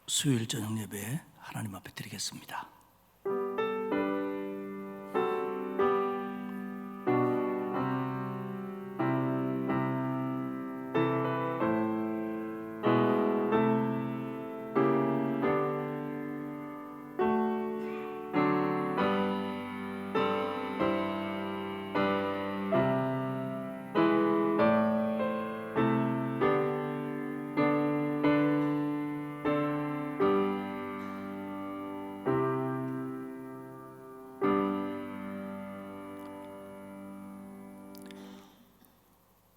수요일 저녁 예배 하나님 앞에 드리겠습니다.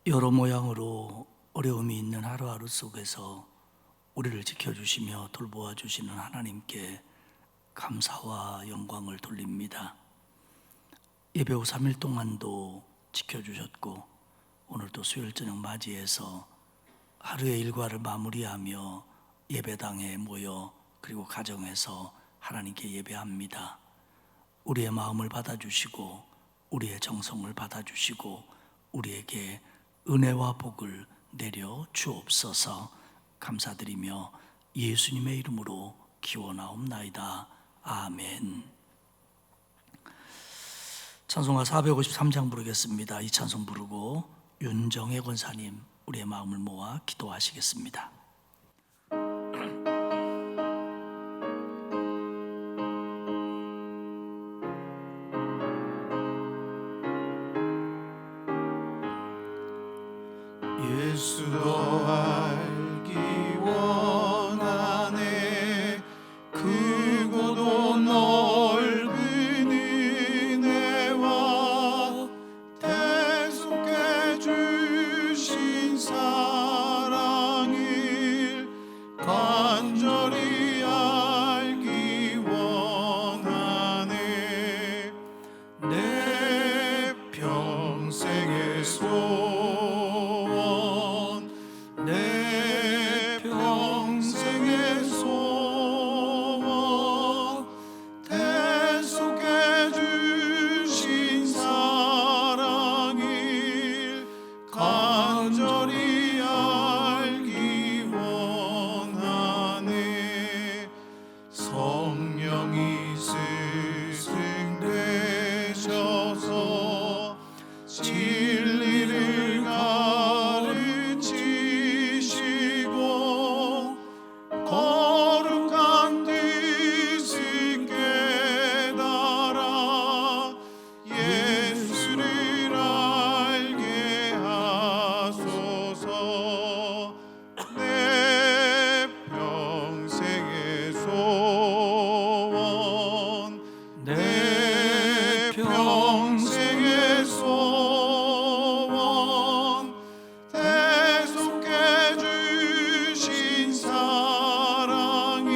여러 모양으로 어려움이 있는 하루하루 속에서 우리를 지켜주시며 돌보아 주시는 하나님께 감사와 영광을 돌립니다. 예배 후 3일 동안도 지켜주셨고 오늘도 수요일 저녁 맞이해서 하루의 일과를 마무리하며 예배당에 모여 그리고 가정에서 하나님께 예배합니다. 우리의 마음을 받아주시고 우리의 정성을 받아주시고 우리에게 은혜와 복을 내려 주옵소서. 감사드리며 예수님의 이름으로 기원하옵나이다. 아멘. 찬송가 453장 부르겠습니다. 이 찬송 부르고 윤정혜 권사님 우리의 마음을 모아 기도하시겠습니다. 예수도 알기 원하네. 크고도 넓은 은혜와 대속해 주신 사랑을 간절히 알기 원하네. 내 평생의 소원, 내 평생의 소원, 대속해 주신 사랑을 간절히 알기 원하네. 성령이 스승되셔서 진리를 가르치시고 거룩한 뜻을 깨달아 예수를 알게 하소서. 내 평생의 소원, 내 평생의 소원, 대속해 주신 사랑을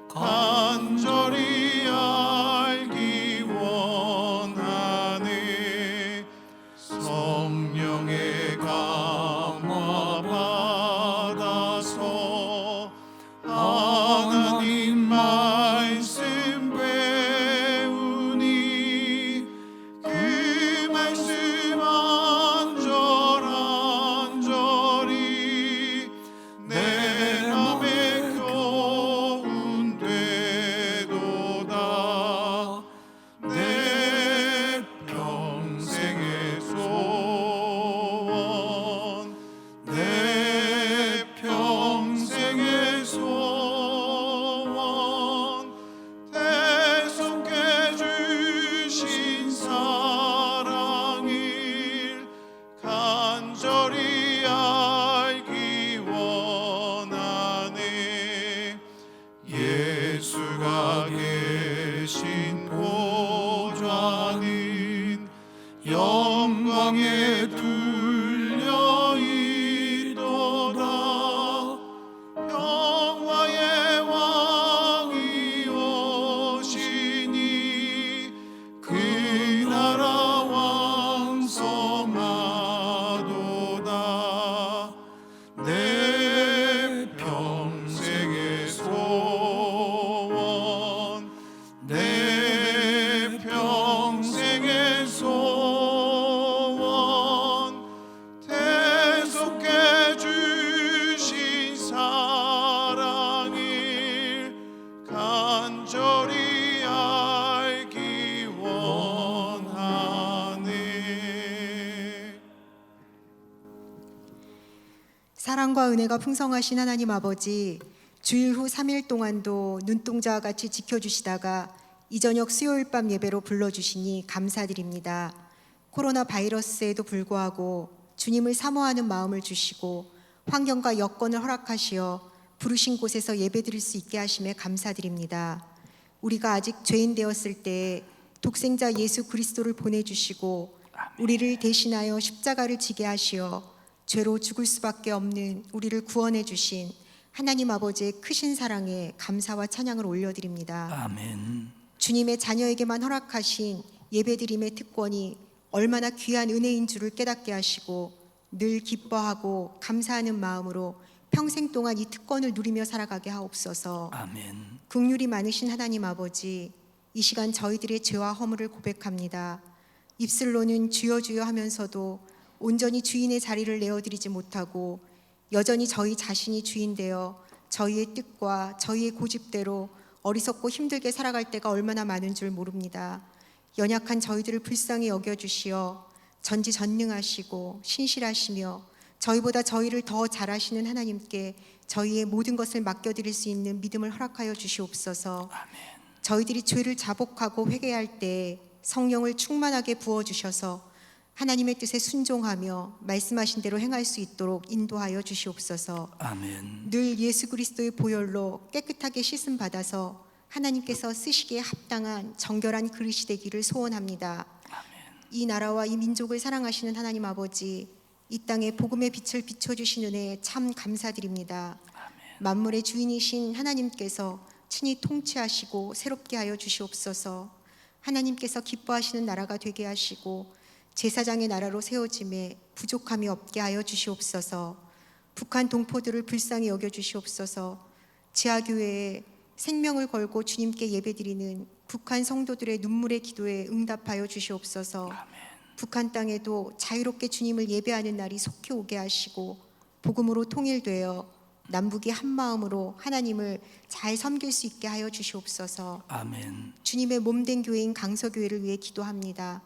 간절히 알기 원하네. 성령의 감화 받아서 하나님 말씀 배우니 그 말씀 안절안절히 내 맘에 교훈 되도다. 내 평생의 소원, 내 평생의 소원, 대속해 주신 사랑을 간절히 알기 원하네. 예수가 계신 보좌는 영광에 둘려 있도다. 평화의 왕이 오시니 그 나라 왕성하도다. 사랑과 은혜가 풍성하신 하나님 아버지, 주일 후 3일 동안도 눈동자와 같이 지켜주시다가 이 저녁 수요일 밤 예배로 불러주시니 감사드립니다. 코로나 바이러스에도 불구하고 주님을 사모하는 마음을 주시고 환경과 여건을 허락하시어 부르신 곳에서 예배드릴 수 있게 하심에 감사드립니다. 우리가 아직 죄인 되었을 때 독생자 예수 그리스도를 보내주시고 우리를 대신하여 십자가를 지게 하시어 죄로 죽을 수밖에 없는 우리를 구원해 주신 하나님 아버지의 크신 사랑에 감사와 찬양을 올려드립니다. 아멘. 주님의 자녀에게만 허락하신 예배드림의 특권이 얼마나 귀한 은혜인 줄을 깨닫게 하시고 늘 기뻐하고 감사하는 마음으로 평생 동안 이 특권을 누리며 살아가게 하옵소서. 아멘. 긍휼이 많으신 하나님 아버지, 이 시간 저희들의 죄와 허물을 고백합니다. 입술로는 주여 주여 하면서도 온전히 주인의 자리를 내어드리지 못하고 여전히 저희 자신이 주인 되어 저희의 뜻과 저희의 고집대로 어리석고 힘들게 살아갈 때가 얼마나 많은 줄 모릅니다. 연약한 저희들을 불쌍히 여겨주시어 전지전능하시고 신실하시며 저희보다 저희를 더 잘하시는 하나님께 저희의 모든 것을 맡겨드릴 수 있는 믿음을 허락하여 주시옵소서. 저희들이 죄를 자복하고 회개할 때 성령을 충만하게 부어주셔서 하나님의 뜻에 순종하며 말씀하신 대로 행할 수 있도록 인도하여 주시옵소서. 아멘. 늘 예수 그리스도의 보혈로 깨끗하게 씻음 받아서 하나님께서 쓰시기에 합당한 정결한 그릇이 되기를 소원합니다. 이 나라와 이 민족을 사랑하시는 하나님 아버지, 이 땅에 복음의 빛을 비춰주신 은혜에 참 감사드립니다. 만물의 주인이신 하나님께서 친히 통치하시고 새롭게 하여 주시옵소서. 하나님께서 기뻐하시는 나라가 되게 하시고 제사장의 나라로 세워짐에 부족함이 없게 하여 주시옵소서. 북한 동포들을 불쌍히 여겨 주시옵소서. 지하교회에 생명을 걸고 주님께 예배드리는 북한 성도들의 눈물의 기도에 응답하여 주시옵소서. 북한 땅에도 자유롭게 주님을 예배하는 날이 속히 오게 하시고 복음으로 통일되어 남북이 한 마음으로 하나님을 잘 섬길 수 있게 하여 주시옵소서. 아멘. 주님의 몸된 교회인 강서교회를 위해 기도합니다.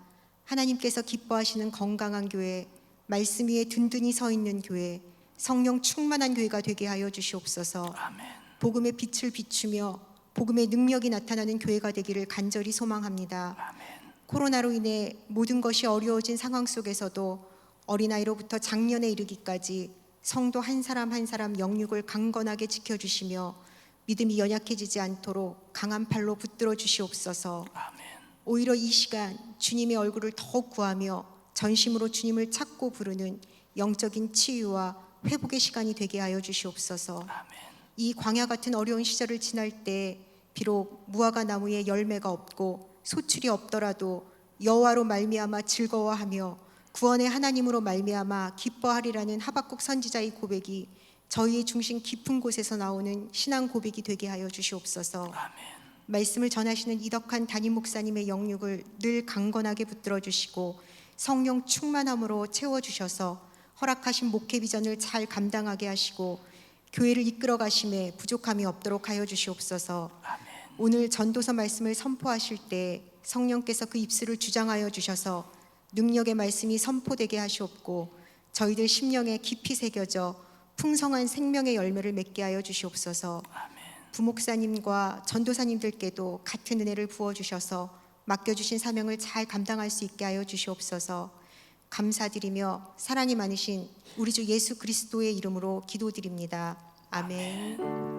하나님께서 기뻐하시는 건강한 교회, 말씀 위에 든든히 서 있는 교회, 성령 충만한 교회가 되게 하여 주시옵소서. 아멘. 복음의 빛을 비추며 복음의 능력이 나타나는 교회가 되기를 간절히 소망합니다. 아멘. 코로나로 인해 모든 것이 어려워진 상황 속에서도 어린아이로부터 장년에 이르기까지 성도 한 사람 한 사람 영육을 강건하게 지켜주시며 믿음이 연약해지지 않도록 강한 팔로 붙들어 주시옵소서. 아멘. 오히려 이 시간 주님의 얼굴을 더욱 구하며 전심으로 주님을 찾고 부르는 영적인 치유와 회복의 시간이 되게 하여 주시옵소서. 아멘. 이 광야 같은 어려운 시절을 지날 때 비록 무화과 나무에 열매가 없고 소출이 없더라도 여호와로 말미암아 즐거워하며 구원의 하나님으로 말미암아 기뻐하리라는 하박국 선지자의 고백이 저희의 중심 깊은 곳에서 나오는 신앙 고백이 되게 하여 주시옵소서. 아멘. 말씀을 전하시는 이덕한 담임 목사님의 영육을 늘 강건하게 붙들어 주시고 성령 충만함으로 채워 주셔서 허락하신 목회 비전을 잘 감당하게 하시고 교회를 이끌어 가심에 부족함이 없도록 하여 주시옵소서. 아멘. 오늘 전도서 말씀을 선포하실 때 성령께서 그 입술을 주장하여 주셔서 능력의 말씀이 선포되게 하시옵고 저희들 심령에 깊이 새겨져 풍성한 생명의 열매를 맺게 하여 주시옵소서. 아멘. 부목사님과 전도사님들께도 같은 은혜를 부어주셔서 맡겨주신 사명을 잘 감당할 수 있게 하여 주시옵소서. 감사드리며 사랑이 많으신 우리 주 예수 그리스도의 이름으로 기도드립니다. 아멘.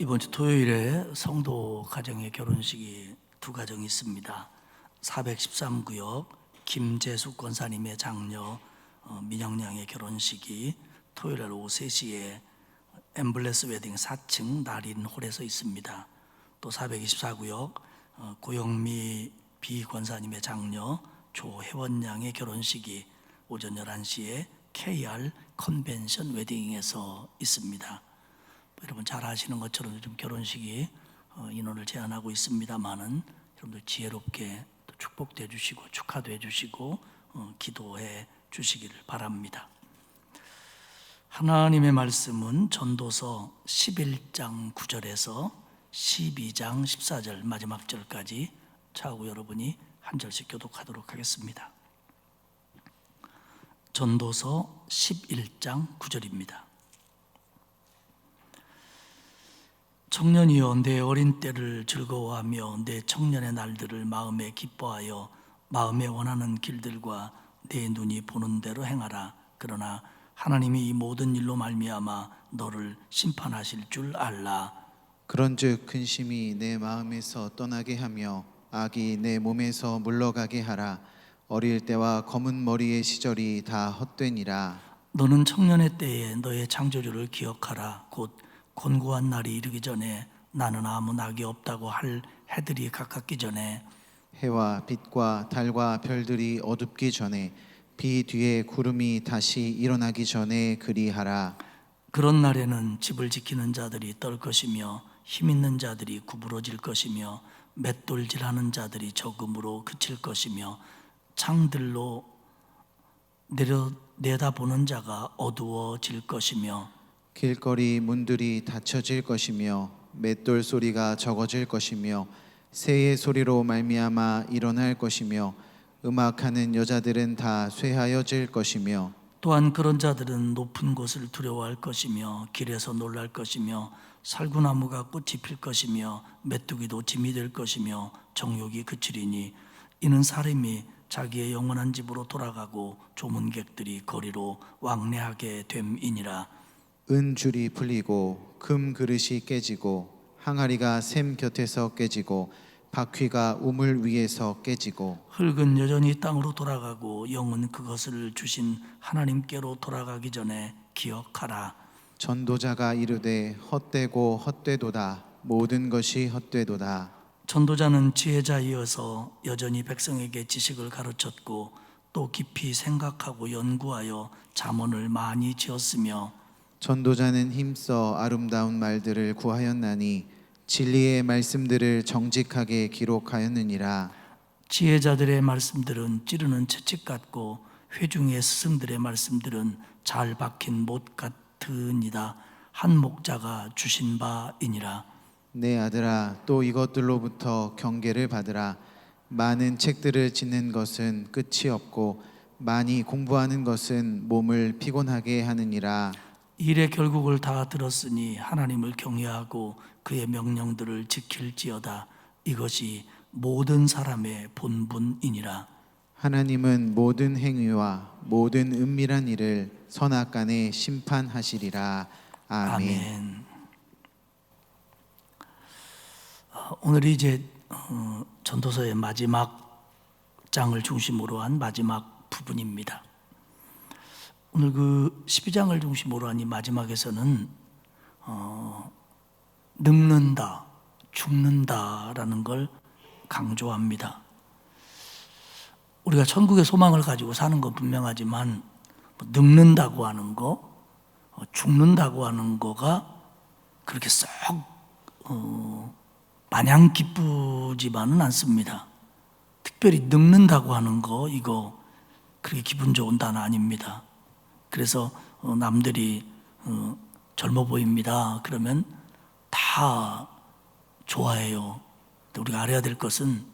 이번 주 토요일에 성도 가정의 결혼식이 두 가정이 있습니다. 413구역 김재숙 권사님의 장녀 민영양의 결혼식이 토요일 오후 3시에 엠블레스 웨딩 4층 나린홀에서 있습니다. 또 424구역 고영미 비 권사님의 장녀 조혜원 양의 결혼식이 오전 11시에 KR 컨벤션 웨딩에서 있습니다. 여러분 잘 아시는 것처럼 요즘 결혼식이 인원을 제한하고 있습니다만은 여러분들 지혜롭게 또 축복도 해주시고 축하도 해주시고 기도해 주시기를 바랍니다. 하나님의 말씀은 전도서 11장 9절에서 12장 14절 마지막 절까지 차후 여러분이 한 절씩 교독하도록 하겠습니다. 전도서 11장 9절입니다. 청년이여 내 어린 때를 즐거워하며 내 청년의 날들을 마음에 기뻐하여 마음에 원하는 길들과 내 눈이 보는 대로 행하라. 그러나 하나님이 이 모든 일로 말미암아 너를 심판하실 줄 알라. 그런즉 근심이 내 마음에서 떠나게 하며 악이 내 몸에서 물러가게 하라. 어릴 때와 검은 머리의 시절이 다 헛되니라. 너는 청년의 때에 너의 창조주를 기억하라. 곧 곤고한 날이 이르기 전에 나는 아무 낙이 없다고 할 해들이 가깝기 전에 해와 빛과 달과 별들이 어둡기 전에 비 뒤에 구름이 다시 일어나기 전에 그리하라. 그런 날에는 집을 지키는 자들이 떨 것이며 힘 있는 자들이 구부러질 것이며 맷돌질하는 자들이 적음으로 그칠 것이며 창들로 내다보는 자가 어두워질 것이며 길거리 문들이 닫혀질 것이며 맷돌 소리가 적어질 것이며 새의 소리로 말미암아 일어날 것이며 음악하는 여자들은 다 쇠하여질 것이며 또한 그런 자들은 높은 곳을 두려워할 것이며 길에서 놀랄 것이며 살구나무가 꽃이 필 것이며 메뚜기도 짐이 될 것이며 정욕이 그치리니 이는 사람이 자기의 영원한 집으로 돌아가고 조문객들이 거리로 왕래하게 됨이니라. 은줄이 풀리고 금 그릇이 깨지고 항아리가 샘 곁에서 깨지고 바퀴가 우물 위에서 깨지고 흙은 여전히 땅으로 돌아가고 영은 그것을 주신 하나님께로 돌아가기 전에 기억하라. 전도자가 이르되 헛되고 헛되도다. 모든 것이 헛되도다. 전도자는 지혜자이어서 여전히 백성에게 지식을 가르쳤고 또 깊이 생각하고 연구하여 잠언을 많이 지었으며 전도자는 힘써 아름다운 말들을 구하였나니 진리의 말씀들을 정직하게 기록하였느니라. 지혜자들의 말씀들은 찌르는 채찍 같고 회중의 스승들의 말씀들은 잘 박힌 못 같으니라. 한 목자가 주신 바이니라. 내 아들아, 또 이것들로부터 경계를 받으라. 많은 책들을 짓는 것은 끝이 없고 많이 공부하는 것은 몸을 피곤하게 하느니라. 일의 결국을 다 들었으니 하나님을 경외하고 그의 명령들을 지킬지어다. 이것이 모든 사람의 본분이니라. 하나님은 모든 행위와 모든 은밀한 일을 선악간에 심판하시리라. 아멘. 아멘. 오늘이 이제 전도서의 마지막 장을 중심으로 한 마지막 부분입니다. 오늘 그 12장을 중심으로 한 이 마지막에서는 늙는다, 죽는다라는 걸 강조합니다. 우리가 천국의 소망을 가지고 사는 건 분명하지만 늙는다고 하는 거, 죽는다고 하는 거가 그렇게 썩 마냥 기쁘지만은 않습니다. 특별히 늙는다고 하는 거 이거 그렇게 기분 좋은 단어 아닙니다. 그래서 남들이 젊어 보입니다 그러면 다 좋아해요. 우리가 알아야 될 것은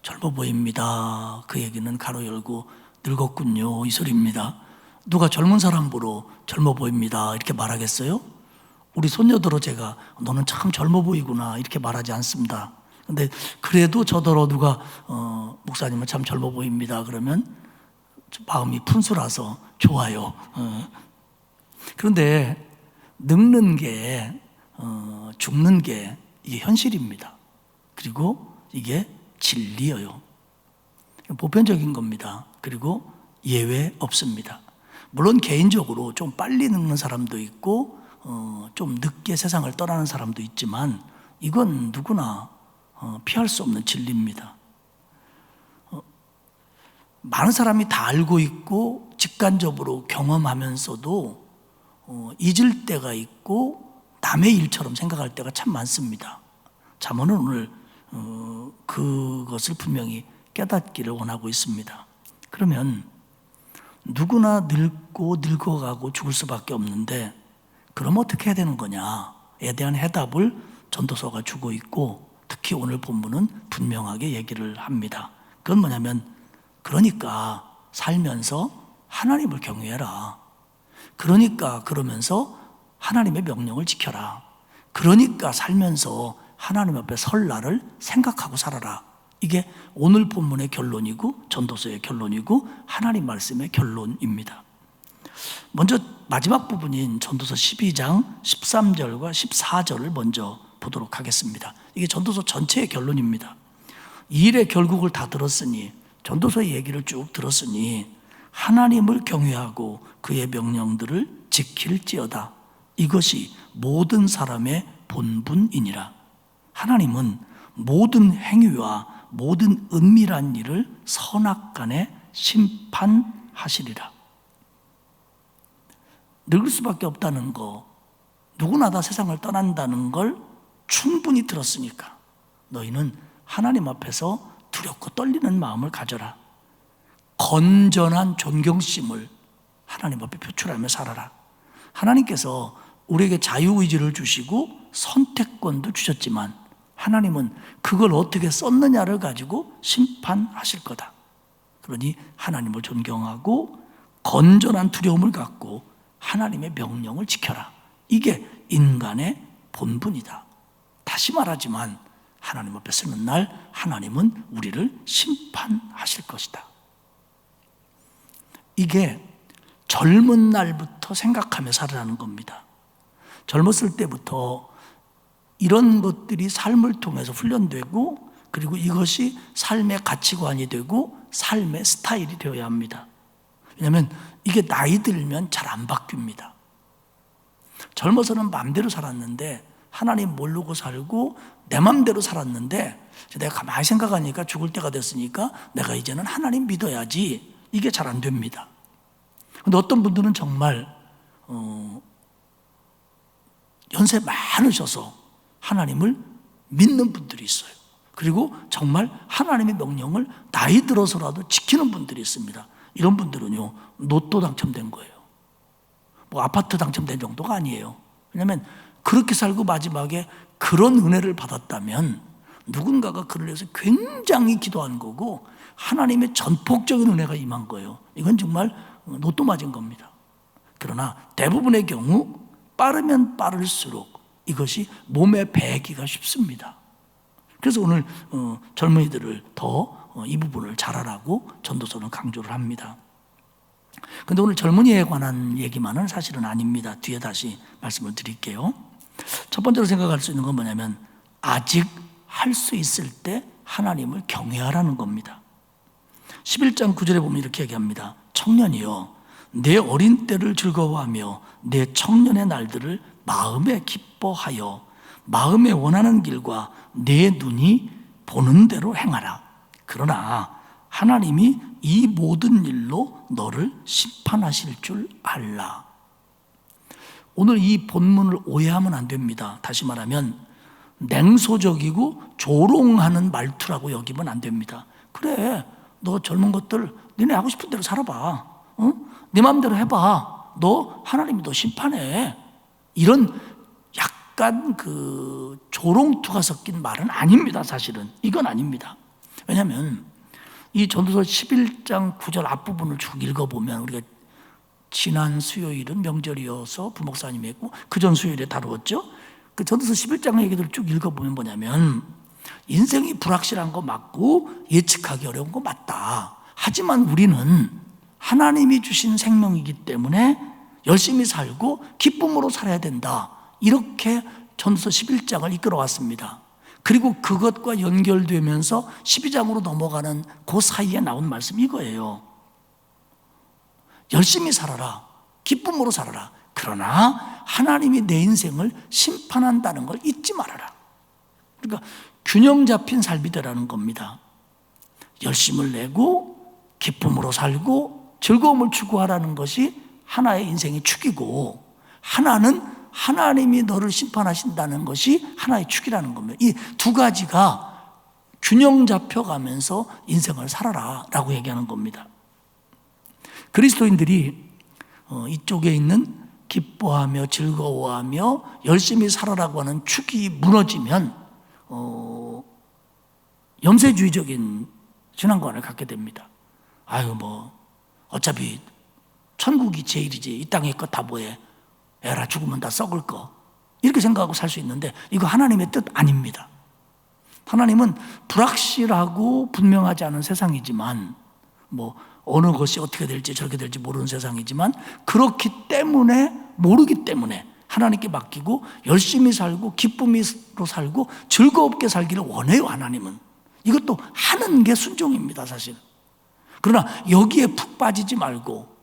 젊어 보입니다 그 얘기는 가로 열고 늙었군요 이 소리입니다. 누가 젊은 사람 보러 젊어 보입니다 이렇게 말하겠어요? 우리 손녀들로 제가 너는 참 젊어 보이구나 이렇게 말하지 않습니다. 근데 그래도 저더러 누가 목사님은 참 젊어 보입니다 그러면 마음이 푼수라서 좋아요. 그런데 늙는 게 죽는 게 이게 현실입니다. 그리고 이게 진리예요. 보편적인 겁니다. 그리고 예외 없습니다. 물론 개인적으로 좀 빨리 늙는 사람도 있고 좀 늦게 세상을 떠나는 사람도 있지만 이건 누구나 피할 수 없는 진리입니다. 많은 사람이 다 알고 있고 직관적으로 경험하면서도 잊을 때가 있고 남의 일처럼 생각할 때가 참 많습니다. 잠언은 오늘 그것을 분명히 깨닫기를 원하고 있습니다. 그러면 누구나 늙고 늙어가고 죽을 수밖에 없는데 그럼 어떻게 해야 되는 거냐에 대한 해답을 전도서가 주고 있고, 특히 오늘 본문은 분명하게 얘기를 합니다. 그건 뭐냐면, 그러니까 살면서 하나님을 경외해라. 그러니까 그러면서 하나님의 명령을 지켜라. 그러니까 살면서 하나님 앞에 설 날을 생각하고 살아라. 이게 오늘 본문의 결론이고 전도서의 결론이고 하나님 말씀의 결론입니다. 먼저 마지막 부분인 전도서 12장 13절과 14절을 먼저 보도록 하겠습니다. 이게 전도서 전체의 결론입니다. 이 일의 결국을 다 들었으니, 전도서의 얘기를 쭉 들었으니 하나님을 경외하고 그의 명령들을 지킬지어다. 이것이 모든 사람의 본분이니라. 하나님은 모든 행위와 모든 은밀한 일을 선악간에 심판하시리라. 늙을 수밖에 없다는 거, 누구나 다 세상을 떠난다는 걸 충분히 들었으니까 너희는 하나님 앞에서 두렵고 떨리는 마음을 가져라. 건전한 존경심을 하나님 앞에 표출하며 살아라. 하나님께서 우리에게 자유의지를 주시고 선택권도 주셨지만 하나님은 그걸 어떻게 썼느냐를 가지고 심판하실 거다. 그러니 하나님을 존경하고 건전한 두려움을 갖고 하나님의 명령을 지켜라. 이게 인간의 본분이다. 다시 말하지만 하나님 앞에 서는 날 하나님은 우리를 심판하실 것이다. 이게 젊은 날부터 생각하며 살아가는 겁니다. 젊었을 때부터 이런 것들이 삶을 통해서 훈련되고, 그리고 이것이 삶의 가치관이 되고 삶의 스타일이 되어야 합니다. 왜냐하면 이게 나이 들면 잘 안 바뀝니다. 젊어서는 마음대로 살았는데, 하나님 모르고 살고 내 마음대로 살았는데, 내가 가만히 생각하니까 죽을 때가 됐으니까 내가 이제는 하나님 믿어야지, 이게 잘 안 됩니다. 근데 어떤 분들은 정말 연세 많으셔서 하나님을 믿는 분들이 있어요. 그리고 정말 하나님의 명령을 나이 들어서라도 지키는 분들이 있습니다. 이런 분들은요, 로또 당첨된 거예요. 뭐 아파트 당첨된 정도가 아니에요. 왜냐하면 그렇게 살고 마지막에 그런 은혜를 받았다면 누군가가 그를 위해서 굉장히 기도한 거고 하나님의 전폭적인 은혜가 임한 거예요. 이건 정말 로또 맞은 겁니다. 그러나 대부분의 경우 빠르면 빠를수록 이것이 몸에 배기가 쉽습니다. 그래서 오늘 젊은이들을 더 이 부분을 잘하라고 전도서는 강조를 합니다. 그런데 오늘 젊은이에 관한 얘기만은 사실은 아닙니다. 뒤에 다시 말씀을 드릴게요. 첫 번째로 생각할 수 있는 건 뭐냐면, 아직 할 수 있을 때 하나님을 경외하라는 겁니다. 11장 9절에 보면 이렇게 얘기합니다. 청년이여, 내 어린 때를 즐거워하며 내 청년의 날들을 마음에 기뻐하여 마음에 원하는 길과 내 눈이 보는 대로 행하라. 그러나 하나님이 이 모든 일로 너를 심판하실 줄 알라. 오늘 이 본문을 오해하면 안 됩니다. 다시 말하면 냉소적이고 조롱하는 말투라고 여기면 안 됩니다. 그래, 너 젊은 것들 너네 하고 싶은 대로 살아봐. 네 마음대로 해봐. 너 하나님이 너 심판해. 이런 약간 그 조롱투가 섞인 말은 아닙니다. 사실은 이건 아닙니다. 왜냐하면 이 전도서 11장 9절 앞부분을 쭉 읽어보면, 우리가 지난 수요일은 명절이어서 부목사님이 했고 그 전 수요일에 다루었죠. 그 전도서 11장 얘기들을 쭉 읽어보면 뭐냐면, 인생이 불확실한 거 맞고 예측하기 어려운 거 맞다. 하지만 우리는 하나님이 주신 생명이기 때문에 열심히 살고 기쁨으로 살아야 된다. 이렇게 전도서 11장을 이끌어왔습니다. 그리고 그것과 연결되면서 12장으로 넘어가는 그 사이에 나온 말씀이 이거예요. 열심히 살아라. 기쁨으로 살아라. 그러나 하나님이 내 인생을 심판한다는 걸 잊지 말아라. 그러니까 균형 잡힌 삶이 되라는 겁니다. 열심을 내고 기쁨으로 살고 즐거움을 추구하라는 것이 하나의 인생의 축이고, 하나는 하나님이 너를 심판하신다는 것이 하나의 축이라는 겁니다. 이 두 가지가 균형 잡혀가면서 인생을 살아라 라고 얘기하는 겁니다. 그리스도인들이 이쪽에 있는 기뻐하며 즐거워하며 열심히 살아라고 하는 축이 무너지면 염세주의적인 신앙관을 갖게 됩니다. 아유 뭐 어차피 천국이 제일이지 이 땅의 것 다 뭐해, 에라 죽으면 다 썩을 거, 이렇게 생각하고 살 수 있는데 이거 하나님의 뜻 아닙니다. 하나님은 불확실하고 분명하지 않은 세상이지만 뭐 어느 것이 어떻게 될지 저렇게 될지 모르는 세상이지만 그렇기 때문에, 모르기 때문에 하나님께 맡기고 열심히 살고 기쁨으로 살고 즐겁게 살기를 원해요. 하나님은 이것도 하는 게 순종입니다 사실. 그러나 여기에 푹 빠지지 말고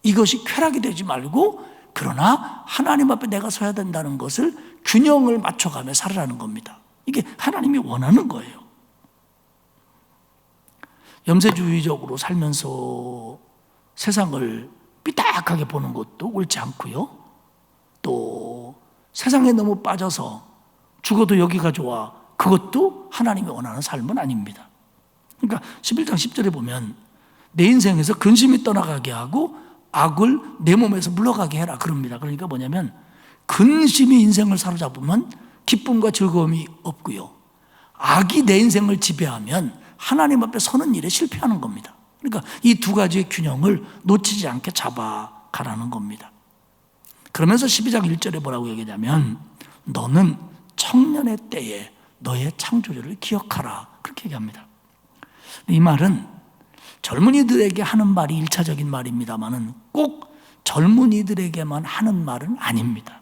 이것이 쾌락이 되지 말고, 그러나 하나님 앞에 내가 서야 된다는 것을 균형을 맞춰가며 살아라는 겁니다. 이게 하나님이 원하는 거예요. 염세주의적으로 살면서 세상을 삐딱하게 보는 것도 옳지 않고요, 또 세상에 너무 빠져서 죽어도 여기가 좋아, 그것도 하나님이 원하는 삶은 아닙니다. 그러니까 11장 10절에 보면 내 인생에서 근심이 떠나가게 하고 악을 내 몸에서 물러가게 해라 그럽니다. 그러니까 뭐냐면 근심이 인생을 사로잡으면 기쁨과 즐거움이 없고요, 악이 내 인생을 지배하면 하나님 앞에 서는 일에 실패하는 겁니다. 그러니까 이 두 가지의 균형을 놓치지 않게 잡아가라는 겁니다. 그러면서 12장 1절에 뭐라고 얘기하냐면 너는 청년의 때에 너의 창조주를 기억하라, 그렇게 얘기합니다. 이 말은 젊은이들에게 하는 말이 일차적인 말입니다만은 꼭 젊은이들에게만 하는 말은 아닙니다.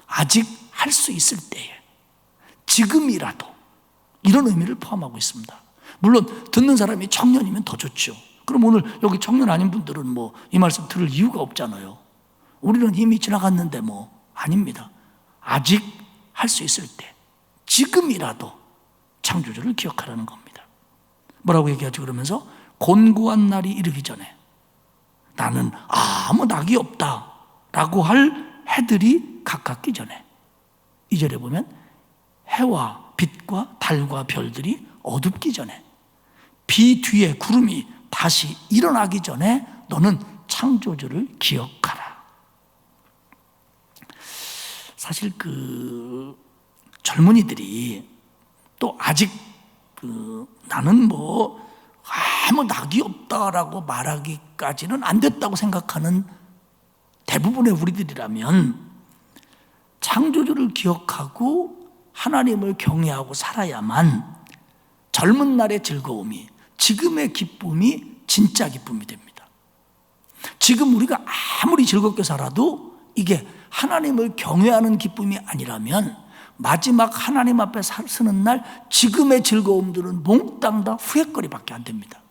아직 할 수 있을 때에, 지금이라도, 이런 의미를 포함하고 있습니다. 물론 듣는 사람이 청년이면 더 좋죠. 그럼 오늘 여기 청년 아닌 분들은 뭐 이 말씀 들을 이유가 없잖아요. 우리는 이미 지나갔는데 뭐, 아닙니다. 아직 할 수 있을 때, 지금이라도 창조주를 기억하라는 겁니다. 뭐라고 얘기하죠? 그러면서 곤고한 날이 이르기 전에, 나는 아무 낙이 없다 라고 할 해들이 가깝기 전에, 2절에 보면 해와 빛과 달과 별들이 어둡기 전에, 비 뒤에 구름이 다시 일어나기 전에 너는 창조주를 기억하라. 사실 그 젊은이들이 또 아직 나는 뭐 아무 낙이 없다라고 말하기까지는 안 됐다고 생각하는 대부분의 우리들이라면 창조주를 기억하고 하나님을 경외하고 살아야만 젊은 날의 즐거움이, 지금의 기쁨이 진짜 기쁨이 됩니다. 지금 우리가 아무리 즐겁게 살아도 이게 하나님을 경외하는 기쁨이 아니라면 마지막 하나님 앞에 서는 날 지금의 즐거움들은 몽땅 다 후회거리밖에 안 됩니다.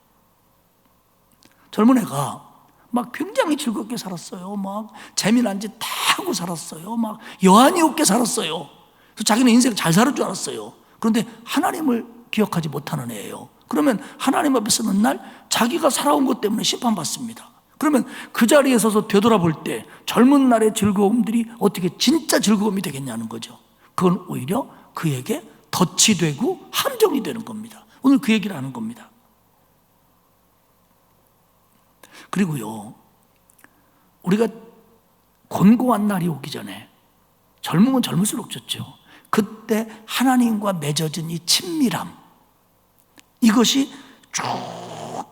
젊은 애가 막 굉장히 즐겁게 살았어요. 막 재미난 짓 다 하고 살았어요. 막 여한이 없게 살았어요. 그래서 자기는 인생 잘 살을 줄 알았어요. 그런데 하나님을 기억하지 못하는 애예요. 그러면 하나님 앞에 서는 날 자기가 살아온 것 때문에 심판받습니다. 그러면 그 자리에 서서 되돌아볼 때 젊은 날의 즐거움들이 어떻게 진짜 즐거움이 되겠냐는 거죠. 그건 오히려 그에게 덫이 되고 함정이 되는 겁니다. 오늘 그 얘기를 하는 겁니다. 그리고요, 우리가 곤고한 날이 오기 전에, 젊으면 젊을수록 좋죠. 그때 하나님과 맺어진 이 친밀함, 이것이 쭉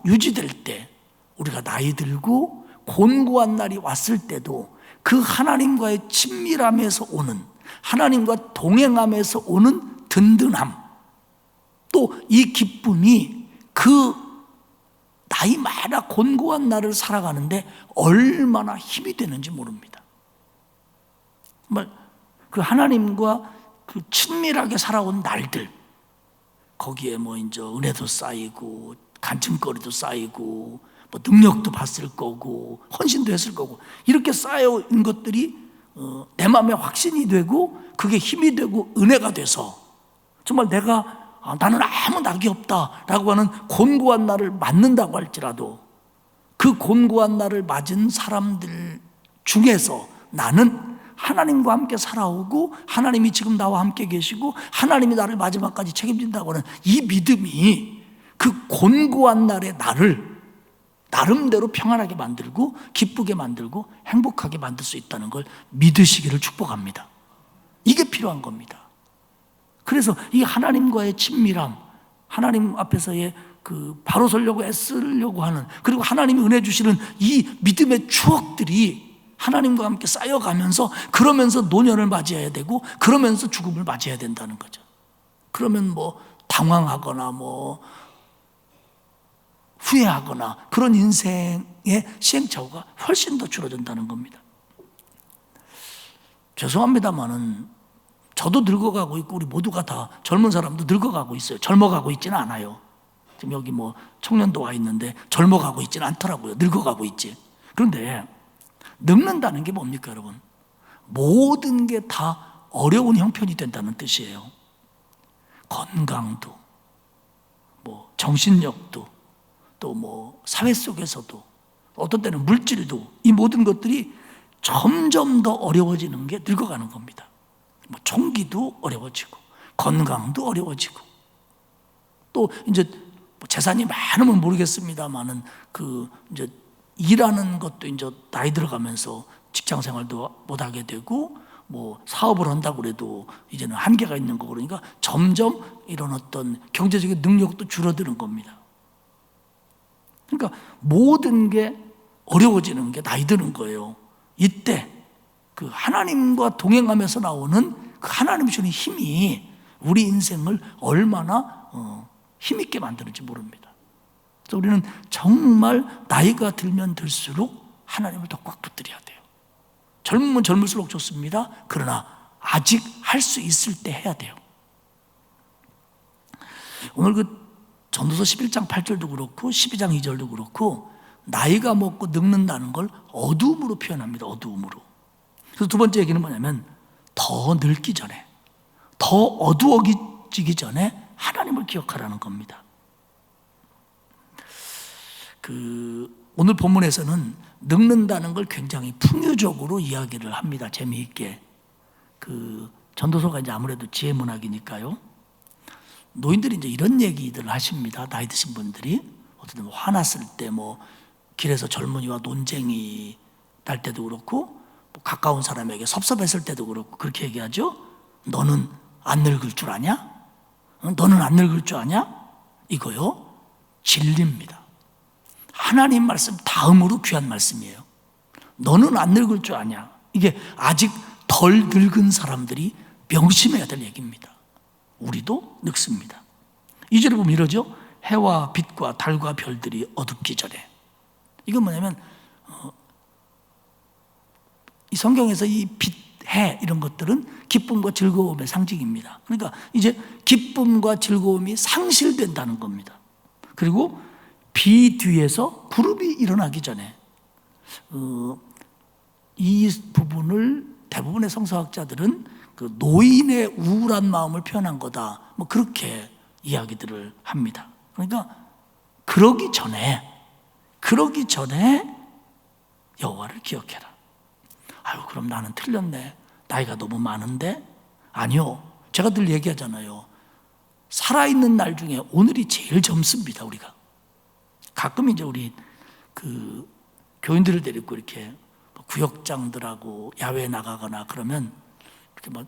유지될 때, 우리가 나이 들고 곤고한 날이 왔을 때도 그 하나님과의 친밀함에서 오는, 하나님과 동행함에서 오는 든든함, 또 이 기쁨이 그 나이 많아 곤고한 날을 살아가는데 얼마나 힘이 되는지 모릅니다. 정말 그 하나님과 그 친밀하게 살아온 날들, 거기에 뭐 이제 은혜도 쌓이고 간증거리도 쌓이고 뭐 능력도 봤을 거고 헌신도 했을 거고, 이렇게 쌓여온 것들이 내 마음에 확신이 되고 그게 힘이 되고 은혜가 돼서 정말 내가 나는 아무 낙이 없다라고 하는 곤고한 날을 맞는다고 할지라도 그 곤고한 날을 맞은 사람들 중에서 나는 하나님과 함께 살아오고 하나님이 지금 나와 함께 계시고 하나님이 나를 마지막까지 책임진다고 하는 이 믿음이 그 곤고한 날에 나를 나름대로 평안하게 만들고 기쁘게 만들고 행복하게 만들 수 있다는 걸 믿으시기를 축복합니다. 이게 필요한 겁니다. 그래서 이 하나님과의 친밀함, 하나님 앞에서의 그 바로 서려고 애쓰려고 하는, 그리고 하나님이 은혜 주시는 이 믿음의 추억들이 하나님과 함께 쌓여가면서, 그러면서 노년을 맞이해야 되고 그러면서 죽음을 맞이해야 된다는 거죠. 그러면 뭐 당황하거나 뭐 후회하거나 그런 인생의 시행착오가 훨씬 더 줄어든다는 겁니다. 죄송합니다만은 저도 늙어가고 있고 우리 모두가 다, 젊은 사람도 늙어가고 있어요. 젊어가고 있지는 않아요. 지금 여기 뭐 청년도 와 있는데 젊어가고 있지는 않더라고요. 늙어가고 있지. 그런데 늙는다는 게 뭡니까, 여러분? 모든 게 다 어려운 형편이 된다는 뜻이에요. 건강도, 뭐 정신력도, 또 뭐 사회 속에서도, 어떤 때는 물질도, 이 모든 것들이 점점 더 어려워지는 게 늙어가는 겁니다. 뭐 총기도 어려워지고 건강도 어려워지고, 또 이제 뭐 재산이 많으면 모르겠습니다만은 그 이제 일하는 것도 이제 나이 들어가면서 직장 생활도 못 하게 되고, 뭐 사업을 한다고 그래도 이제는 한계가 있는 거고, 그러니까 점점 이런 어떤 경제적인 능력도 줄어드는 겁니다. 그러니까 모든 게 어려워지는 게 나이 드는 거예요. 이때 그 하나님과 동행하면서 나오는 그 하나님이 주는 힘이 우리 인생을 얼마나 힘있게 만드는지 모릅니다. 그래서 우리는 정말 나이가 들면 들수록 하나님을 더 꽉 붙들어야 돼요. 젊으면 젊을수록 좋습니다. 그러나 아직 할 수 있을 때 해야 돼요. 오늘 그 전도서 11장 8절도 그렇고 12장 2절도 그렇고 나이가 먹고 늙는다는 걸 어두움으로 표현합니다. 어두움으로. 그래서 두 번째 얘기는 뭐냐면 더 늙기 전에, 더 어두워지기 전에 하나님을 기억하라는 겁니다. 오늘 본문에서는 늙는다는 걸 굉장히 풍요적으로 이야기를 합니다. 재미있게. 전도서가 이제 아무래도 지혜문학이니까요. 노인들이 이제 이런 얘기들을 하십니다. 나이 드신 분들이 어쨌든 화났을 때, 뭐 길에서 젊은이와 논쟁이 날 때도 그렇고, 뭐 가까운 사람에게 섭섭했을 때도 그렇고 그렇게 얘기하죠. 너는 안 늙을 줄 아냐? 너는 안 늙을 줄 아냐? 이거요, 진리입니다. 하나님 말씀 다음으로 귀한 말씀이에요. 너는 안 늙을 줄 아냐? 이게 아직 덜 늙은 사람들이 명심해야 될 얘기입니다. 우리도 늙습니다. 2절에 보면 이러죠. 해와 빛과 달과 별들이 어둡기 전에. 이건 뭐냐면 이 성경에서 이 빛, 해 이런 것들은 기쁨과 즐거움의 상징입니다. 그러니까 이제 기쁨과 즐거움이 상실된다는 겁니다. 그리고 비 뒤에서 구름이 일어나기 전에, 이 부분을 대부분의 성서학자들은 그 노인의 우울한 마음을 표현한 거다, 뭐 그렇게 이야기들을 합니다. 그러니까 그러기 전에 여호와를 기억해라. 아유, 그럼 나는 틀렸네. 나이가 너무 많은데? 아니요. 제가 늘 얘기하잖아요. 살아있는 날 중에 오늘이 제일 젊습니다, 우리가. 가끔 이제 우리 교인들을 데리고 이렇게 구역장들하고 야외에 나가거나 그러면 이렇게 막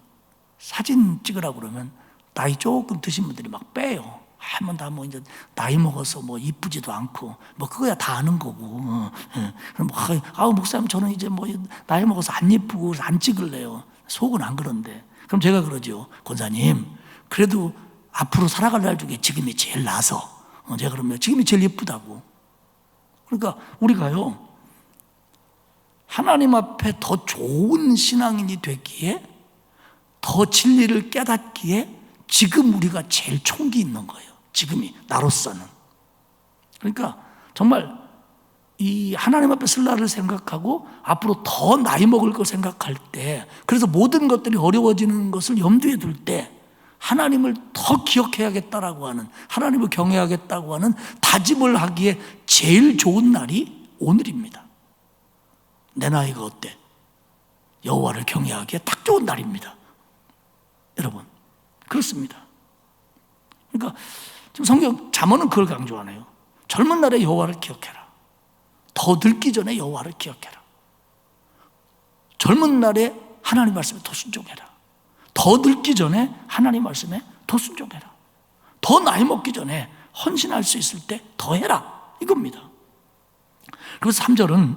사진 찍으라고 그러면 나이 조금 드신 분들이 막 빼요. 한번 다 뭐 이제 나이 먹어서 뭐 이쁘지도 않고 뭐 그거야 다 아는 거고. 그럼 목사님 저는 이제 뭐 나이 먹어서 안 예쁘고 안 찍을래요. 속은 안 그런데. 그럼 제가 그러죠. 권사님, 그래도 앞으로 살아갈 날 중에 지금이 제일 나서. 제가 그러면 지금이 제일 예쁘다고. 그러니까 우리가요, 하나님 앞에 더 좋은 신앙인이 되기에, 더 진리를 깨닫기에 지금 우리가 제일 총기 있는 거예요. 지금이 나로서는. 그러니까 정말 이 하나님 앞에 쓸 날을 생각하고 앞으로 더 나이 먹을 걸 생각할 때, 그래서 모든 것들이 어려워지는 것을 염두에 둘 때 하나님을 더 기억해야겠다라고 하는, 하나님을 경외하겠다고 하는 다짐을 하기에 제일 좋은 날이 오늘입니다. 내 나이가 어때? 여호와를 경외하기에 딱 좋은 날입니다. 여러분, 그렇습니다. 그러니까 지금 성경 잠언은 그걸 강조하네요. 젊은 날에 여호와를 기억해라. 더 늙기 전에 여호와를 기억해라. 젊은 날에 하나님 말씀에 더 순종해라. 더 늙기 전에 하나님 말씀에 더 순종해라. 더 나이 먹기 전에 헌신할 수 있을 때 더 해라. 이겁니다. 그래서 3절은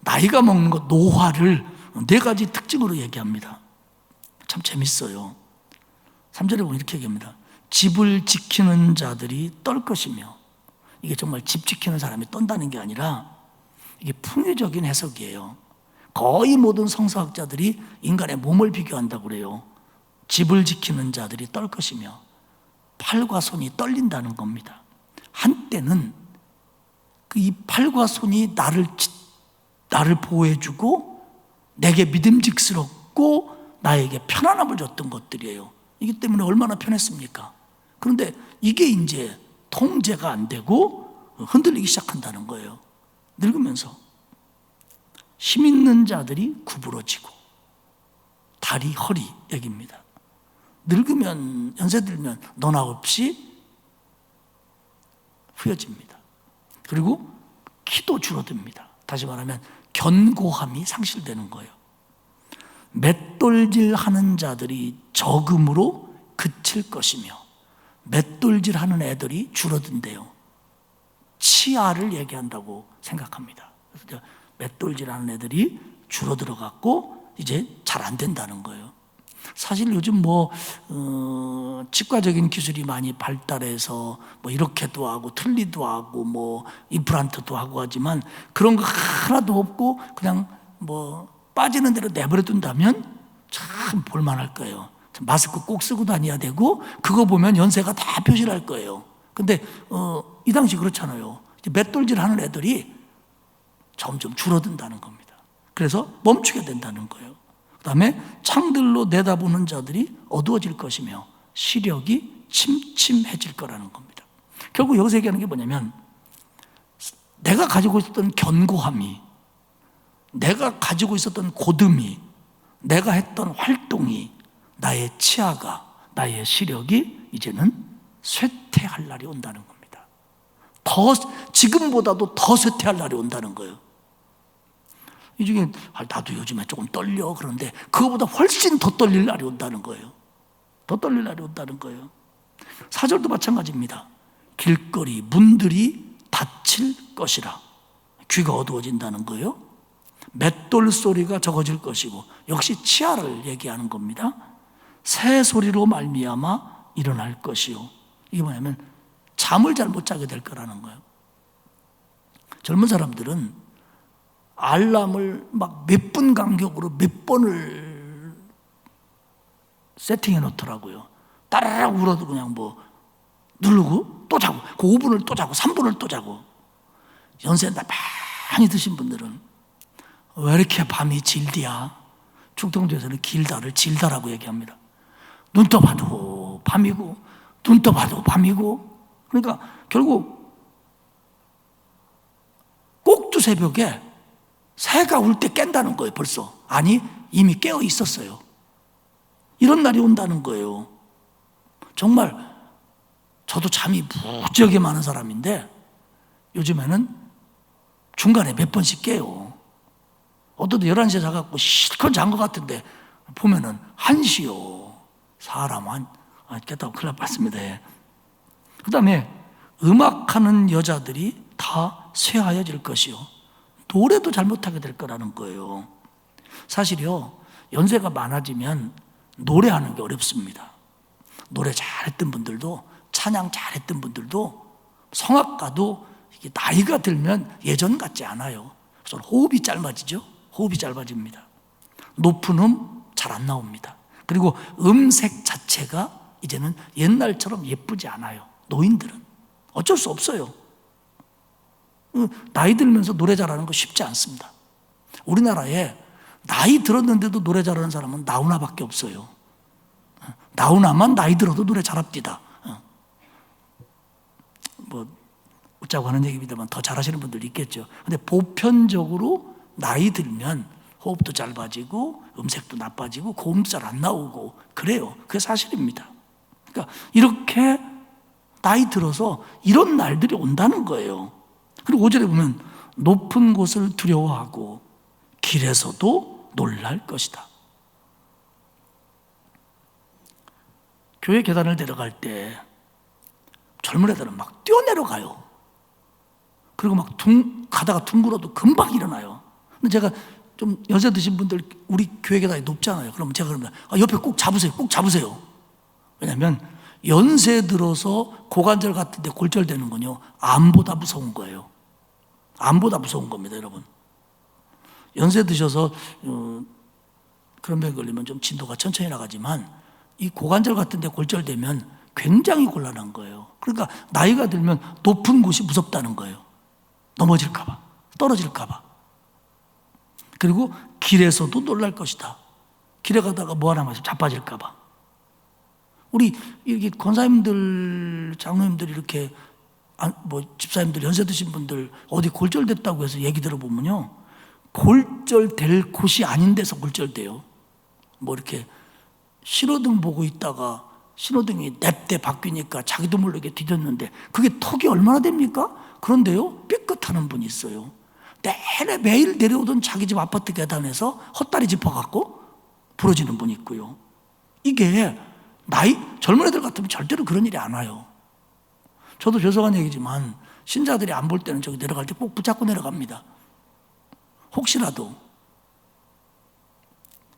나이가 먹는 것, 노화를 4가지 특징으로 얘기합니다. 참 재밌어요. 3절에 보면 이렇게 얘기합니다. 집을 지키는 자들이 떨 것이며, 이게 정말 집 지키는 사람이 떤다는 게 아니라 이게 풍요적인 해석이에요. 거의 모든 성서학자들이 인간의 몸을 비교한다고 그래요. 집을 지키는 자들이 떨 것이며 팔과 손이 떨린다는 겁니다. 한때는 이 팔과 손이 나를 보호해주고 내게 믿음직스럽고 나에게 편안함을 줬던 것들이에요. 이기 때문에 얼마나 편했습니까? 그런데 이게 이제 통제가 안 되고 흔들리기 시작한다는 거예요. 늙으면서 힘 있는 자들이 구부러지고 다리, 허리 얘기입니다. 늙으면, 연세 들면 너나 없이 후여집니다. 그리고 키도 줄어듭니다. 다시 말하면 견고함이 상실되는 거예요. 맷돌질하는 자들이 적음으로 그칠 것이며, 맷돌질하는 애들이 줄어든대요. 치아를 얘기한다고 생각합니다. 그래서 맷돌질하는 애들이 줄어들어갖고 이제 잘 안 된다는 거예요. 사실 요즘 치과적인 기술이 많이 발달해서 이렇게도 하고 틀리도 하고 임플란트도 하고 하지만 그런 거 하나도 없고 그냥 빠지는 대로 내버려 둔다면 참 볼만할 거예요. 마스크 꼭 쓰고 다녀야 되고 그거 보면 연세가 다 표시할 거예요. 근데 이 당시 그렇잖아요. 이제 맷돌질 하는 애들이 점점 줄어든다는 겁니다. 그래서 멈추게 된다는 거예요. 그 다음에 창들로 내다보는 자들이 어두워질 것이며 시력이 침침해질 거라는 겁니다. 결국 여기서 얘기하는 게 뭐냐면, 내가 가지고 있었던 견고함이, 내가 가지고 있었던 고듬이, 내가 했던 활동이, 나의 치아가, 나의 시력이 이제는 쇠퇴할 날이 온다는 겁니다. 지금보다도 더 쇠퇴할 날이 온다는 거예요. 이 중에 나도 요즘에 조금 떨려 그런데 그거보다 훨씬 더 떨릴 날이 온다는 거예요. 더 떨릴 날이 온다는 거예요. 4절도 마찬가지입니다. 길거리 문들이 닫힐 것이라. 귀가 어두워진다는 거예요. 맷돌 소리가 적어질 것이고, 역시 치아를 얘기하는 겁니다. 새 소리로 말미암아 일어날 것이요. 이게 뭐냐면 잠을 잘 못 자게 될 거라는 거예요. 젊은 사람들은 알람을 몇 분 간격으로 몇 번을 세팅해 놓더라고요. 따라락 울어도 그냥 누르고 또 자고, 그 5분을 또 자고 3분을 또 자고. 연세 많이 드신 분들은 왜 이렇게 밤이 질디야? 충청도에서는 길다를 질다라고 얘기합니다. 눈 떠봐도 밤이고 눈 떠봐도 밤이고. 그러니까 결국 꼭두 새벽에 새가 울 때 깬다는 거예요. 벌써. 아니, 이미 깨어 있었어요. 이런 날이 온다는 거예요. 정말 저도 잠이 무지하게 많은 사람인데 요즘에는 중간에 몇 번씩 깨요. 어떤 11시에 자갖고 실컷 잔 것 같은데 보면은 1시요. 사람 깼다고 큰일 날 뻔했습니다. 그 다음에 음악하는 여자들이 다 쇠하여질 것이요. 노래도 잘 못하게 될 거라는 거예요. 사실요, 연세가 많아지면 노래하는 게 어렵습니다. 노래 잘했던 분들도, 찬양 잘했던 분들도, 성악가도 이게 나이가 들면 예전 같지 않아요. 그래서 호흡이 짧아지죠. 호흡이 짧아집니다. 높은 음 잘 안 나옵니다. 그리고 음색 자체가 이제는 옛날처럼 예쁘지 않아요. 노인들은 어쩔 수 없어요. 나이 들면서 노래 잘하는 거 쉽지 않습니다. 우리나라에 나이 들었는데도 노래 잘하는 사람은 나훈아밖에 없어요. 나훈아만 나이 들어도 노래 잘합디다. 웃자고 하는 얘기입니다만 더 잘하시는 분들 있겠죠. 근데 보편적으로 나이 들면 호흡도 짧아지고 음색도 나빠지고 고음도 잘 안 나오고 그래요. 그게 사실입니다. 그러니까 이렇게 나이 들어서 이런 날들이 온다는 거예요. 그리고 5절에 보면 높은 곳을 두려워하고 길에서도 놀랄 것이다. 교회 계단을 내려갈 때 젊은 애들은 막 뛰어내려가요. 그리고 막 가다가 둥글어도 금방 일어나요. 근데 제가 좀 연세 드신 분들 우리 교회 계단이 높잖아요. 그러면 제가 그러면 옆에 꼭 잡으세요. 꼭 잡으세요. 왜냐하면 연세 들어서 고관절 같은 데 골절되는 건요, 암보다 무서운 거예요. 암보다 무서운 겁니다, 여러분. 연세 드셔서 그런 병 걸리면 좀 진도가 천천히 나가지만 이 고관절 같은 데 골절되면 굉장히 곤란한 거예요. 그러니까 나이가 들면 높은 곳이 무섭다는 거예요. 넘어질까 봐, 떨어질까 봐. 그리고 길에서도 놀랄 것이다. 길에 가다가 뭐 하나 마시면 자빠질까 봐. 우리 이렇게 권사님들, 장로님들 이렇게 뭐 집사님들 연세 드신 분들 어디 골절됐다고 해서 얘기 들어보면요, 골절될 곳이 아닌 데서 골절돼요. 뭐 이렇게 신호등 보고 있다가 신호등이 냅대 바뀌니까 자기도 모르게 디뎠는데 그게 턱이 얼마나 됩니까? 그런데요, 삐끗하는 분이 있어요. 내내 매일 내려오던 자기 집 아파트 계단에서 헛다리 짚어갖고 부러지는 분이 있고요. 이게 젊은 애들 같으면 절대로 그런 일이 안 와요. 저도 죄송한 얘기지만 신자들이 안 볼 때는 저기 내려갈 때 꼭 붙잡고 내려갑니다. 혹시라도.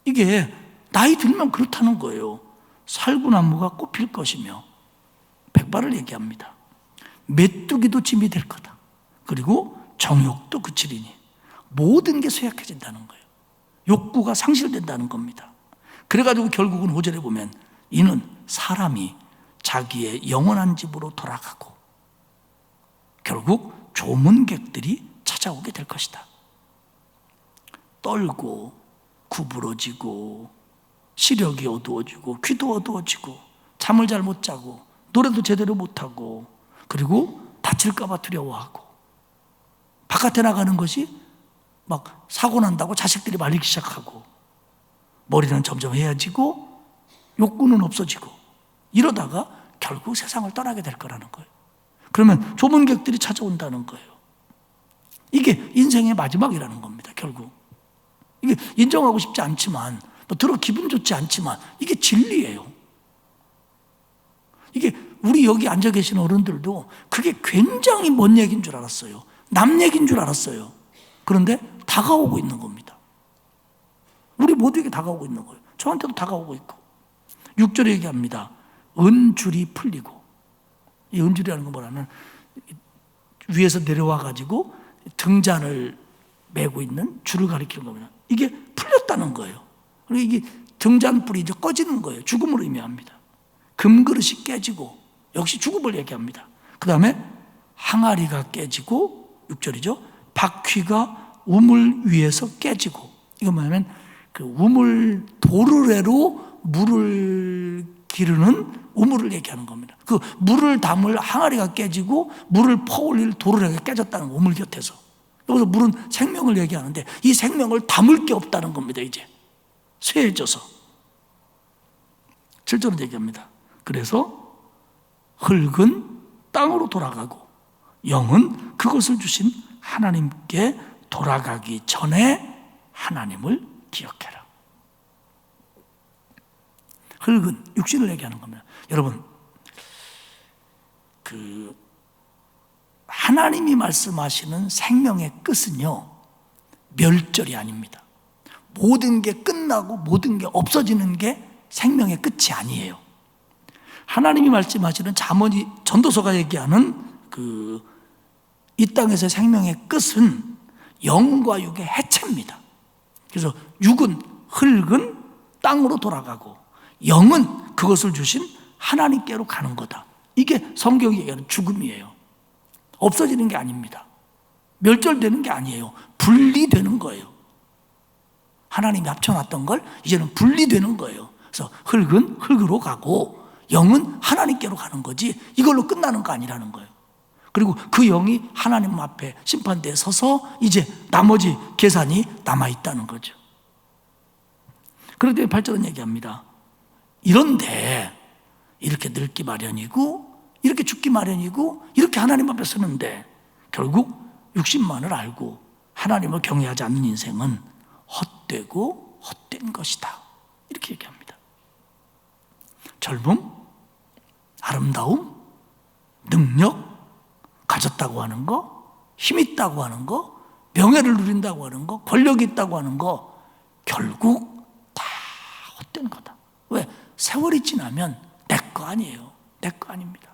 이게 나이 들면 그렇다는 거예요. 살구나무가 꽃필 것이며 백발을 얘기합니다. 메뚜기도 짐이 될 거다. 그리고 정욕도 그치리니 모든 게 쇠약해진다는 거예요. 욕구가 상실된다는 겁니다. 그래가지고 결국은 5절에 보면 이는 사람이 자기의 영원한 집으로 돌아가고 결국 조문객들이 찾아오게 될 것이다. 떨고 구부러지고 시력이 어두워지고 귀도 어두워지고 잠을 잘 못 자고 노래도 제대로 못하고 그리고 다칠까 봐 두려워하고 바깥에 나가는 것이 막 사고 난다고 자식들이 말리기 시작하고 머리는 점점 헤어지고 욕구는 없어지고 이러다가 결국 세상을 떠나게 될 거라는 거예요. 그러면 조문객들이 찾아온다는 거예요. 이게 인생의 마지막이라는 겁니다. 결국 이게 인정하고 싶지 않지만 뭐 들어 기분 좋지 않지만 이게 진리예요. 이게 우리 여기 앉아 계신 어른들도 그게 굉장히 먼 얘기인 줄 알았어요. 남 얘기인 줄 알았어요. 그런데 다가오고 있는 겁니다. 우리 모두에게 다가오고 있는 거예요. 저한테도 다가오고 있고 6절에 얘기합니다. 은줄이 풀리고, 이 은줄이라는 건 뭐냐면 위에서 내려와 가지고 등잔을 메고 있는 줄을 가리키는 겁니다. 이게 풀렸다는 거예요. 그리고 이게 등잔불이 이제 꺼지는 거예요. 죽음을 의미합니다. 금그릇이 깨지고, 역시 죽음을 얘기합니다. 그 다음에 항아리가 깨지고, 6절이죠. 바퀴가 우물 위에서 깨지고, 이건 뭐냐면 그 우물 도르래로 물을 기르는 우물을 얘기하는 겁니다. 그 물을 담을 항아리가 깨지고 물을 퍼올릴 도르래가 깨졌다는 거, 우물 곁에서. 여기서 물은 생명을 얘기하는데 이 생명을 담을 게 없다는 겁니다. 이제 쇠해져서 7절은 얘기합니다. 그래서 흙은 땅으로 돌아가고 영은 그것을 주신 하나님께 돌아가기 전에 하나님을 기억해라. 흙은 육신을 얘기하는 겁니다. 여러분, 하나님이 말씀하시는 생명의 끝은요, 멸절이 아닙니다. 모든 게 끝나고 모든 게 없어지는 게 생명의 끝이 아니에요. 하나님이 말씀하시는 전도서가 얘기하는 이 땅에서 생명의 끝은 영과 육의 해체입니다. 그래서 흙은 땅으로 돌아가고 영은 그것을 주신 하나님께로 가는 거다. 이게 성경이 얘기하는 죽음이에요. 없어지는 게 아닙니다. 멸절되는 게 아니에요. 분리되는 거예요. 하나님이 합쳐놨던 걸 이제는 분리되는 거예요. 그래서 흙은 흙으로 가고 영은 하나님께로 가는 거지 이걸로 끝나는 거 아니라는 거예요. 그리고 그 영이 하나님 앞에 심판대에 서서 이제 나머지 계산이 남아있다는 거죠. 그런데 8절은 얘기합니다. 이런데 이렇게 늙기 마련이고 이렇게 죽기 마련이고 이렇게 하나님 앞에 서는데 결국 육신만을 알고 하나님을 경외하지 않는 인생은 헛되고 헛된 것이다. 이렇게 얘기합니다. 젊음, 아름다움, 능력, 가졌다고 하는 거, 힘 있다고 하는 거, 명예를 누린다고 하는 거, 권력이 있다고 하는 거 결국 다 헛된 거다. 왜? 세월이 지나면 내 거 아니에요. 내 거 아닙니다.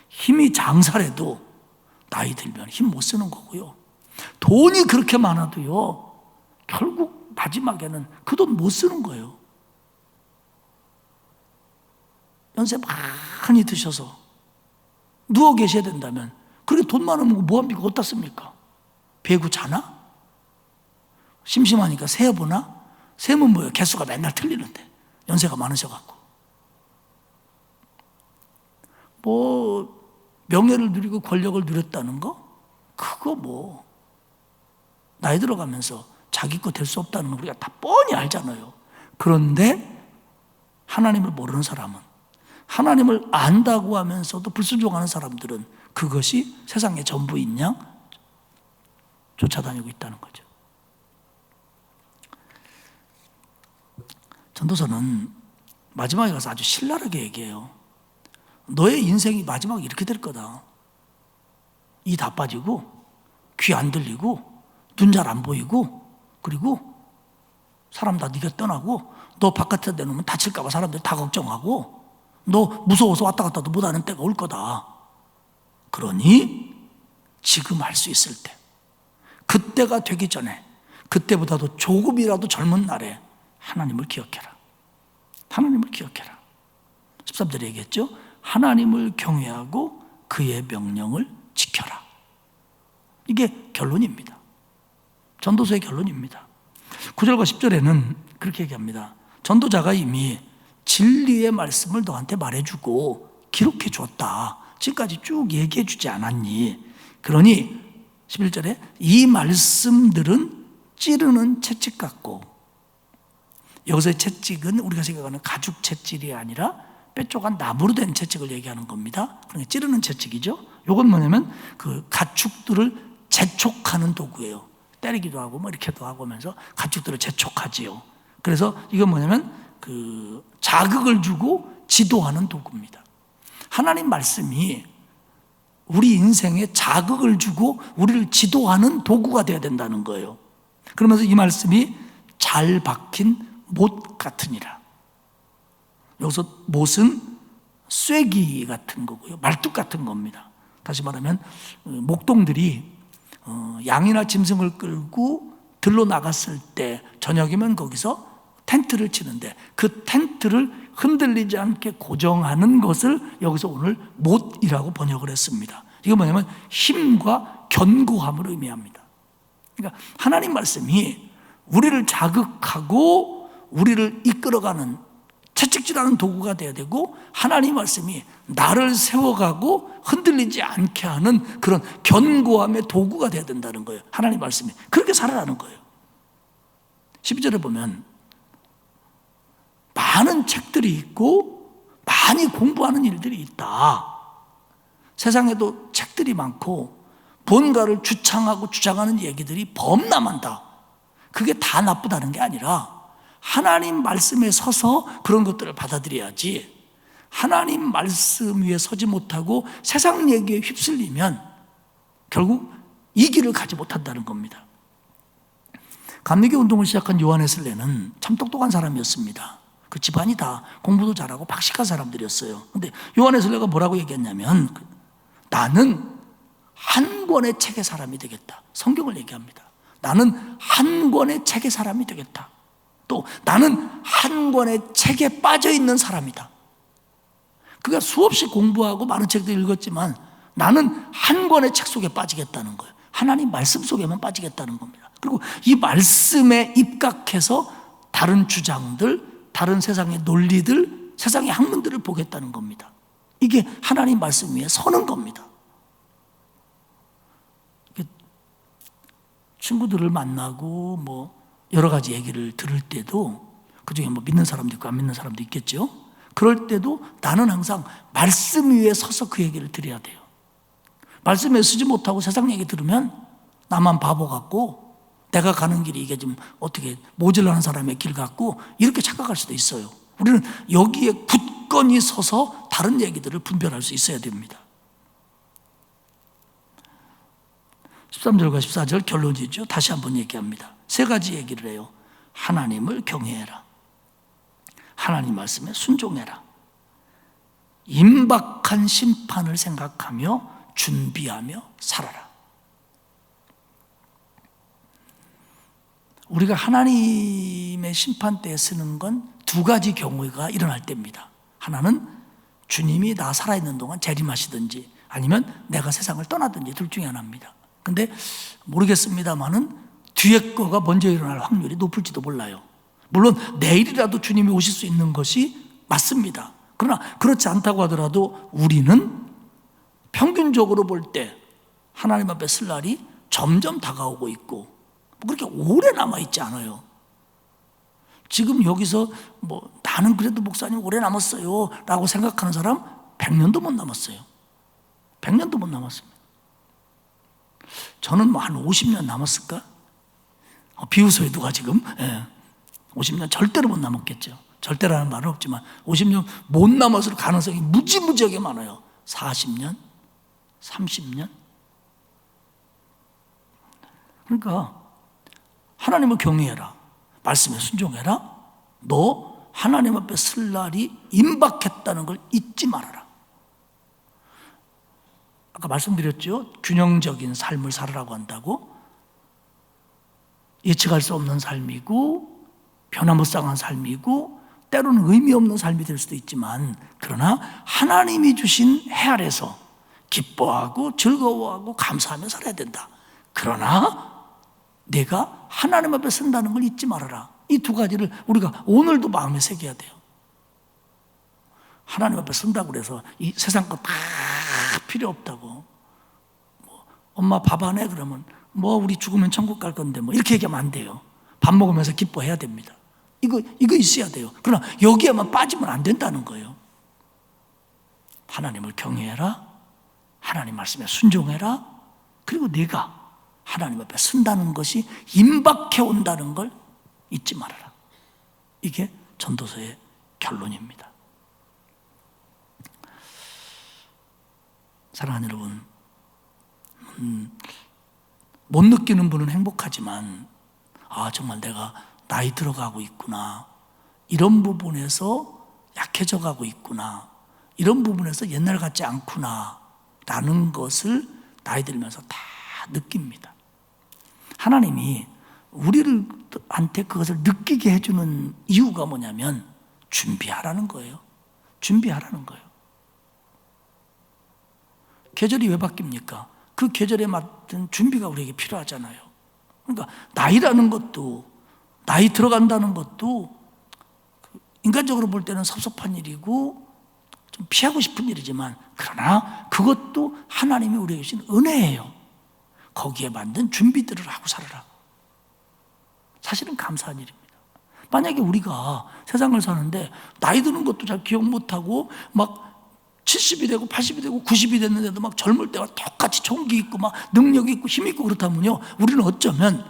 힘이 장사라도 나이 들면 힘 못 쓰는 거고요. 돈이 그렇게 많아도요, 결국 마지막에는 그 돈 못 쓰는 거예요. 연세 많이 드셔서 누워 계셔야 된다면 그렇게 돈 많으면 뭐합니까? 어디다 씁니까? 배구 자나? 심심하니까 세어보나? 세면 뭐예요? 개수가 맨날 틀리는데 연세가 많으셔갖고 뭐 명예를 누리고 권력을 누렸다는 거? 그거 뭐 나이 들어가면서 자기 거 될 수 없다는 거 우리가 다 뻔히 알잖아요. 그런데 하나님을 모르는 사람은, 하나님을 안다고 하면서도 불순종하는 사람들은 그것이 세상의 전부인 양 쫓아다니고 있다는 거죠. 전도서는 마지막에 가서 아주 신랄하게 얘기해요. 너의 인생이 마지막에 이렇게 될 거다. 이 다 빠지고 귀 안 들리고 눈 잘 안 보이고 그리고 사람 다 네가 떠나고 너 바깥에 내놓으면 다칠까 봐 사람들이 다 걱정하고 너 무서워서 왔다 갔다도 못하는 때가 올 거다. 그러니 지금 할 수 있을 때, 그때가 되기 전에, 그때보다도 조금이라도 젊은 날에 하나님을 기억해라. 하나님을 기억해라. 13절에 얘기했죠. 하나님을 경외하고 그의 명령을 지켜라. 이게 결론입니다. 전도서의 결론입니다. 9절과 10절에는 그렇게 얘기합니다. 전도자가 이미 진리의 말씀을 너한테 말해주고 기록해 줬다. 지금까지 쭉 얘기해 주지 않았니? 그러니 11절에 이 말씀들은 찌르는 채찍 같고, 여기서의 채찍은 우리가 생각하는 가죽 채찍이 아니라 뾰족한 나무로 된 채찍을 얘기하는 겁니다. 그러니까 찌르는 채찍이죠. 이건 뭐냐면 그 가축들을 재촉하는 도구예요. 때리기도 하고 뭐 이렇게도 하고 하면서 가축들을 재촉하지요. 그래서 이건 뭐냐면 그 자극을 주고 지도하는 도구입니다. 하나님 말씀이 우리 인생에 자극을 주고 우리를 지도하는 도구가 되어야 된다는 거예요. 그러면서 이 말씀이 잘 박힌 못 같으니라. 여기서 못은 쐐기 같은 거고요, 말뚝 같은 겁니다. 다시 말하면 목동들이 양이나 짐승을 끌고 들로 나갔을 때 저녁이면 거기서 텐트를 치는데 그 텐트를 흔들리지 않게 고정하는 것을 여기서 오늘 못이라고 번역을 했습니다. 이거 뭐냐면 힘과 견고함을 의미합니다. 그러니까 하나님 말씀이 우리를 자극하고 우리를 이끌어가는 채찍질하는 도구가 되어야 되고, 하나님 말씀이 나를 세워가고 흔들리지 않게 하는 그런 견고함의 도구가 되어야 된다는 거예요. 하나님 말씀이 그렇게 살아라는 거예요. 12절에 보면 많은 책들이 있고 많이 공부하는 일들이 있다. 세상에도 책들이 많고 뭔가를 주창하고 주장하는 얘기들이 범람한다. 그게 다 나쁘다는 게 아니라 하나님 말씀에 서서 그런 것들을 받아들여야지, 하나님 말씀 위에 서지 못하고 세상 얘기에 휩쓸리면 결국 이 길을 가지 못한다는 겁니다. 감리교 운동을 시작한 요한 웨슬레는 참 똑똑한 사람이었습니다. 그 집안이 다 공부도 잘하고 박식한 사람들이었어요. 그런데 요한 웨슬레가 뭐라고 얘기했냐면, 나는 한 권의 책의 사람이 되겠다. 성경을 얘기합니다. 나는 한 권의 책의 사람이 되겠다. 또 나는 한 권의 책에 빠져 있는 사람이다. 그가 수없이 공부하고 많은 책들 읽었지만 나는 한 권의 책 속에 빠지겠다는 거예요. 하나님 말씀 속에만 빠지겠다는 겁니다. 그리고 이 말씀에 입각해서 다른 주장들, 다른 세상의 논리들, 세상의 학문들을 보겠다는 겁니다. 이게 하나님 말씀 위에 서는 겁니다. 친구들을 만나고 뭐 여러 가지 얘기를 들을 때도 그중에 뭐 믿는 사람도 있고 안 믿는 사람도 있겠죠. 그럴 때도 나는 항상 말씀 위에 서서 그 얘기를 드려야 돼요. 말씀 위에 서지 못하고 세상 얘기 들으면 나만 바보 같고 내가 가는 길이 이게 좀 어떻게 모질라는 사람의 길 같고 이렇게 착각할 수도 있어요. 우리는 여기에 굳건히 서서 다른 얘기들을 분별할 수 있어야 됩니다. 13절과 14절 결론이죠. 다시 한번 얘기합니다. 세 가지 얘기를 해요. 하나님을 경외해라. 하나님 말씀에 순종해라. 임박한 심판을 생각하며 준비하며 살아라. 우리가 하나님의 심판대에 쓰는 건 두 가지 경우가 일어날 때입니다. 하나는 주님이 나 살아있는 동안 재림하시든지 아니면 내가 세상을 떠나든지 둘 중에 하나입니다. 근데 모르겠습니다만은 뒤에 거가 먼저 일어날 확률이 높을지도 몰라요. 물론 내일이라도 주님이 오실 수 있는 것이 맞습니다. 그러나 그렇지 않다고 하더라도 우리는 평균적으로 볼 때 하나님 앞에 쓸 날이 점점 다가오고 있고 그렇게 오래 남아있지 않아요. 지금 여기서 뭐 나는 그래도 목사님 오래 남았어요 라고 생각하는 사람 100년도 못 남았어요. 100년도 못 남았습니다. 저는 뭐 한 50년 남았을까? 비웃어요 누가 지금. 50년 절대로 못 남았겠죠. 절대라는 말은 없지만 50년 못 남았을 가능성이 무지무지하게 많아요. 40년? 30년? 그러니까 하나님을 경외해라. 말씀에 순종해라. 너 하나님 앞에 쓸 날이 임박했다는 걸 잊지 말아라. 아까 말씀드렸죠. 균형적인 삶을 살아라고 한다고. 예측할 수 없는 삶이고 변화무쌍한 삶이고 때로는 의미 없는 삶이 될 수도 있지만 그러나 하나님이 주신 해 아래서 기뻐하고 즐거워하고 감사하며 살아야 된다. 그러나 내가 하나님 앞에 쓴다는 걸 잊지 말아라. 이 두 가지를 우리가 오늘도 마음에 새겨야 돼요. 하나님 앞에 쓴다고 그래서 이 세상 거 다 필요 없다고. 뭐 엄마 밥 안 해? 그러면 뭐 우리 죽으면 천국 갈 건데 뭐 이렇게 얘기하면 안 돼요. 밥 먹으면서 기뻐해야 됩니다. 이거 있어야 돼요. 그러나 여기에만 빠지면 안 된다는 거예요. 하나님을 경외해라. 하나님 말씀에 순종해라. 그리고 내가 하나님 앞에 쓴다는 것이 임박해 온다는 걸 잊지 말아라. 이게 전도서의 결론입니다. 사랑하는 여러분, 못 느끼는 분은 행복하지만 정말 내가 나이 들어가고 있구나, 이런 부분에서 약해져 가고 있구나, 이런 부분에서 옛날 같지 않구나 라는 것을 나이 들면서 다 느낍니다. 하나님이 우리한테 그것을 느끼게 해주는 이유가 뭐냐면 준비하라는 거예요. 준비하라는 거예요. 계절이 왜 바뀝니까? 그 계절에 맞는 준비가 우리에게 필요하잖아요. 그러니까 나이라는 것도, 나이 들어간다는 것도 인간적으로 볼 때는 섭섭한 일이고 좀 피하고 싶은 일이지만 그러나 그것도 하나님이 우리에게 주신 은혜예요. 거기에 맞는 준비들을 하고 살아라. 사실은 감사한 일입니다. 만약에 우리가 세상을 사는데 나이 드는 것도 잘 기억 못하고 막 70이 되고 80이 되고 90이 됐는데도 막 젊을 때와 똑같이 총기 있고 막 능력이 있고 힘이 있고 그렇다면요, 우리는 어쩌면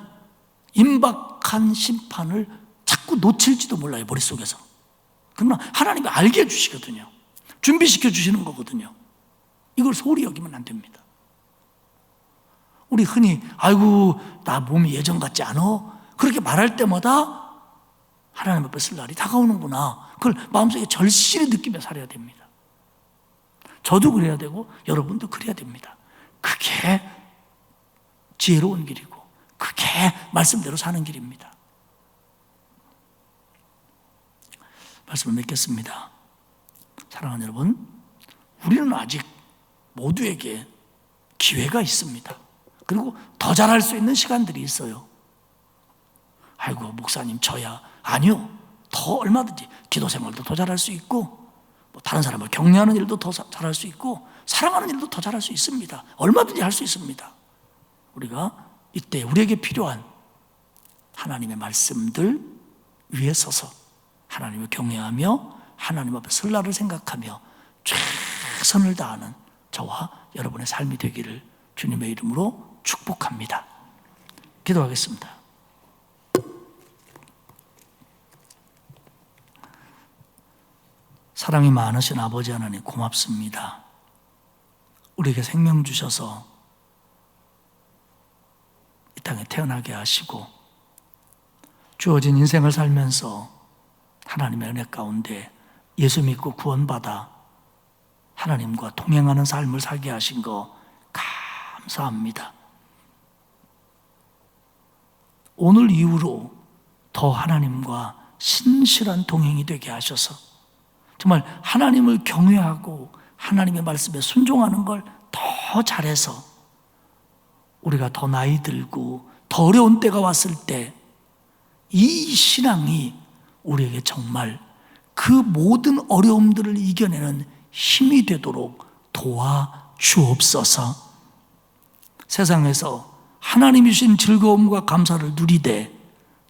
임박한 심판을 자꾸 놓칠지도 몰라요, 머릿속에서. 그러나 하나님이 알게 해주시거든요. 준비시켜 주시는 거거든요. 이걸 소홀히 여기면 안 됩니다. 우리 흔히 아이고 나 몸이 예전 같지 않아? 그렇게 말할 때마다 하나님 앞에 쓸 날이 다가오는구나, 그걸 마음속에 절실히 느끼며 살아야 됩니다. 저도 그래야 되고 여러분도 그래야 됩니다. 그게 지혜로운 길이고 그게 말씀대로 사는 길입니다. 말씀을 맺겠습니다. 사랑하는 여러분, 우리는 아직 모두에게 기회가 있습니다. 그리고 더 잘할 수 있는 시간들이 있어요. 아이고 목사님 저야. 아니요, 더 얼마든지 기도 생활도 더 잘할 수 있고 뭐 다른 사람을 격려하는 일도 더 잘할 수 있고 사랑하는 일도 더 잘할 수 있습니다. 얼마든지 할 수 있습니다. 우리가 이때 우리에게 필요한 하나님의 말씀들 위에 서서 하나님을 경외하며 하나님 앞에 설날을 생각하며 최선을 다하는 저와 여러분의 삶이 되기를 주님의 이름으로 축복합니다. 기도하겠습니다. 사랑이 많으신 아버지 하나님 고맙습니다. 우리에게 생명 주셔서 이 땅에 태어나게 하시고 주어진 인생을 살면서 하나님의 은혜 가운데 예수 믿고 구원받아 하나님과 동행하는 삶을 살게 하신 거 감사합니다. 오늘 이후로 더 하나님과 신실한 동행이 되게 하셔서 정말 하나님을 경외하고 하나님의 말씀에 순종하는 걸 더 잘해서 우리가 더 나이 들고 더 어려운 때가 왔을 때 이 신앙이 우리에게 정말 그 모든 어려움들을 이겨내는 힘이 되도록 도와주옵소서. 세상에서 하나님이 주신 즐거움과 감사를 누리되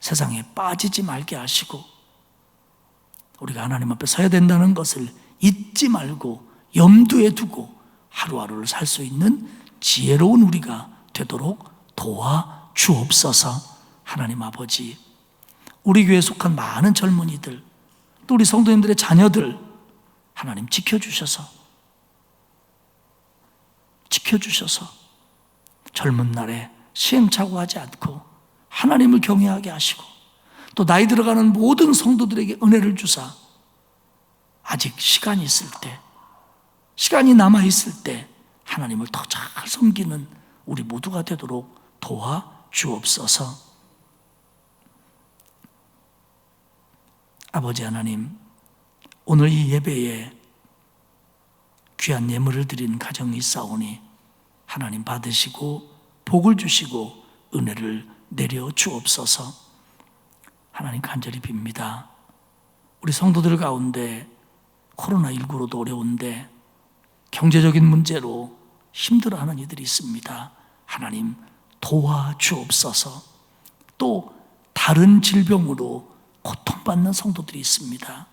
세상에 빠지지 말게 하시고 우리가 하나님 앞에 서야 된다는 것을 잊지 말고 염두에 두고 하루하루를 살 수 있는 지혜로운 우리가 되도록 도와주옵소서. 하나님 아버지, 우리 교회에 속한 많은 젊은이들 또 우리 성도님들의 자녀들 하나님 지켜주셔서 젊은 날에 시행착오하지 않고 하나님을 경외하게 하시고 또 나이 들어가는 모든 성도들에게 은혜를 주사 아직 시간이 있을 때, 시간이 남아있을 때 하나님을 더 잘 섬기는 우리 모두가 되도록 도와주옵소서. 아버지 하나님, 오늘 이 예배에 귀한 예물을 드린 가정이 있사오니 하나님 받으시고 복을 주시고 은혜를 내려 주옵소서. 하나님 간절히 빕니다. 우리 성도들 가운데 코로나19로도 어려운데 경제적인 문제로 힘들어하는 이들이 있습니다. 하나님 도와주옵소서. 또 다른 질병으로 고통받는 성도들이 있습니다.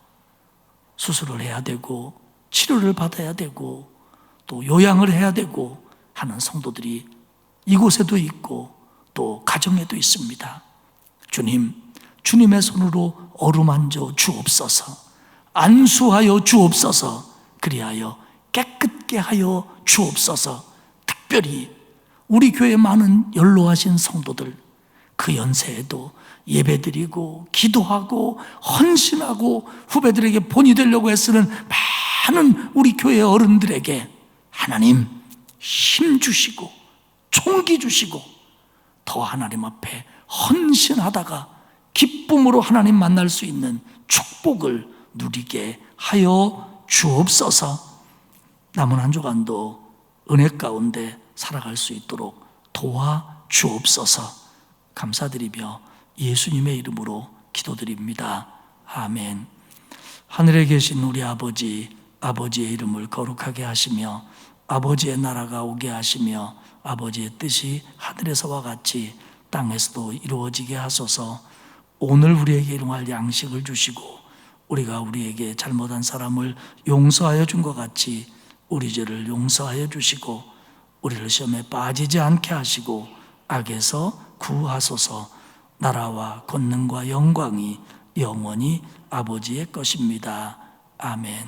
수술을 해야 되고 치료를 받아야 되고 또 요양을 해야 되고 하는 성도들이 이곳에도 있고 또 가정에도 있습니다. 주님, 주님의 손으로 어루만져 주옵소서. 안수하여 주옵소서. 그리하여 깨끗게 하여 주옵소서. 특별히 우리 교회 많은 연로하신 성도들 그 연세에도 예배드리고 기도하고 헌신하고 후배들에게 본이 되려고 애쓰는 많은 우리 교회 어른들에게 하나님 힘 주시고 총기 주시고 더 하나님 앞에 헌신하다가 기쁨으로 하나님 만날 수 있는 축복을 누리게 하여 주옵소서. 남은 한 주간도 은혜 가운데 살아갈 수 있도록 도와주옵소서. 감사드리며 예수님의 이름으로 기도드립니다. 아멘. 하늘에 계신 우리 아버지, 아버지의 이름을 거룩하게 하시며 아버지의 나라가 오게 하시며 아버지의 뜻이 하늘에서와 같이 땅에서도 이루어지게 하소서. 오늘 우리에게 일용할 양식을 주시고 우리가 우리에게 잘못한 사람을 용서하여 준 것 같이 우리 죄를 용서하여 주시고 우리를 시험에 빠지지 않게 하시고 악에서 구하소서. 나라와 권능과 영광이 영원히 아버지의 것입니다. 아멘.